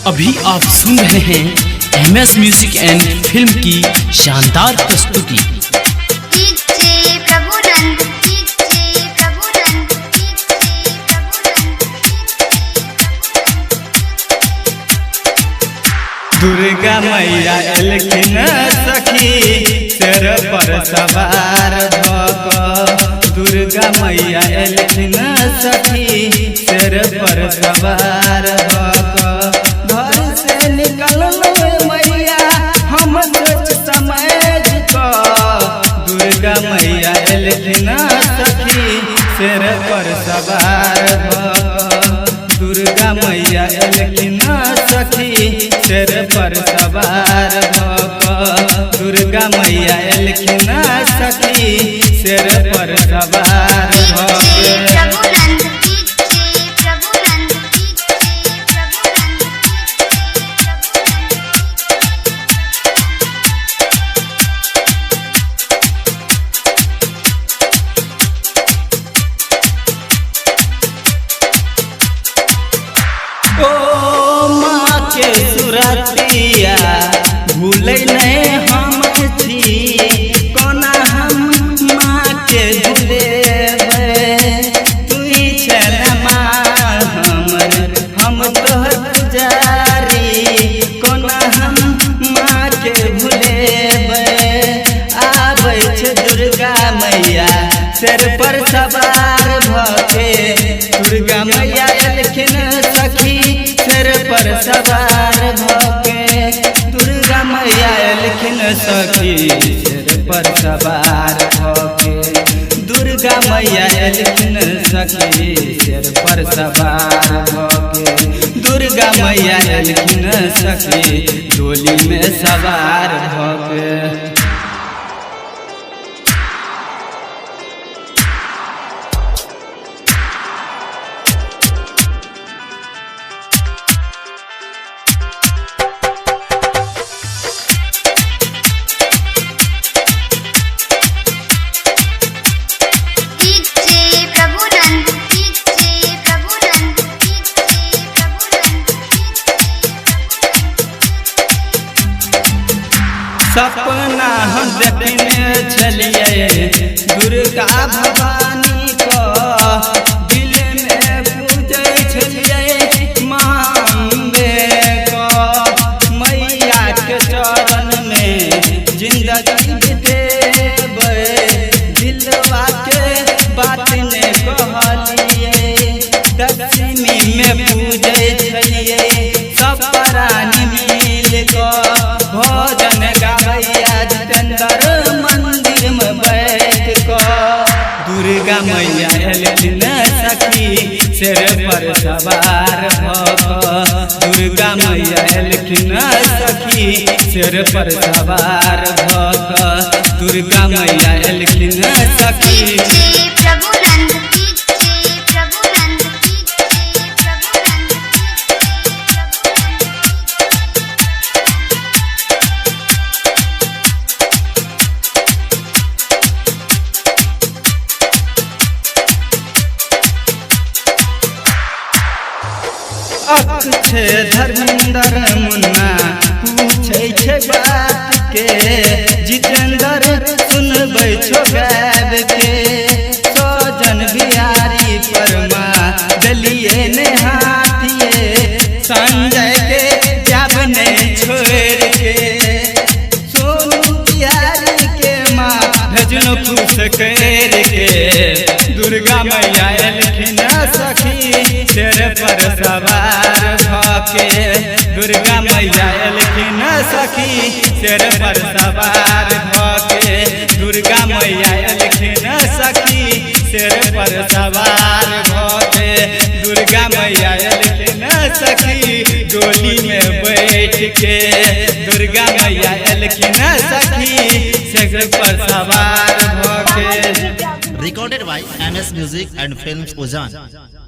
अभी आप सुन रहे हैं एमएस म्यूजिक एंड फिल्म की शानदार प्रस्तुति। दुर्गा मैया एलखिन सखी सिर पर सवार भक। दुर्गा मैया एलखिन सखी सिर पर सवार भक। घर से निकललो मैया हम सोच समझ क। दुर्गा मैया एलखिन सखी सिर पर सवार भक। दुर्गा मैया एलखिन सखी सिर पर सवार भक। दुर्गा मैया एलखिन सखी सिर पर सवार भक। ओ माँ के सुरतिया भूल नहीं हम छी। कोना हम माँ के भूलेबै। तुई छल माँ हमर हम तोहर पुजारी। कोना हम माँ के भूलेबै। आबै छै दुर्गा मैया सिर पर सवार भके। दुर्गा मैया एलखिन सखी सिर पर सवार भके। दुर्गा मैया एलखिन सखी सिर पर सवार भके। दुर्गा मैया एलखिन सखी सिर पर सवार भके। दुर्गा मैया एलखिन सखी डोली में सवार भके। सपना हम देखने छलिए दुर्गा भवानी को। दिल में पूजे छलिए माँ अम्बे को। मैया के चरण में जिंदगी बितेबै। दिलवा के बात ने कहलिए। दक्षिणी में पूजे छलिए सब प्राणी मिल को। भोजन गावैया जितेंद्र मंदिर में बैठ को। दुर्गा मैया एलखिन सखी सिर पर सवार भक। दुर्गा मैया एलखिन सखी सिर पर सवार भक। दुर्गा मैया एलखिन सखी। अक्षय धर्मेंद्र मुन्ना पूछे छे बात के। जितेंद्र सुनबै छो गाब के। सजन बिहारी परमा दलिए ने हाथिए। संजय के जाब ने छोड़ के। सोनू बिहारी के माँ भजन खुश कर के। दुर्गा मैया एलखिन सखी सिर पर सवार भके। दुर्गा मैया एलखिन सखी सिर पर सवार भके। दुर्गा मैया एलखिन सखी सिर पर सवार भके। दुर्गा मैया एलखिन सखी डोली में बैठ के। दुर्गा मैया एलखिन सखी सिर पर सवार भके। Recorded by MS Music and Films Ozan.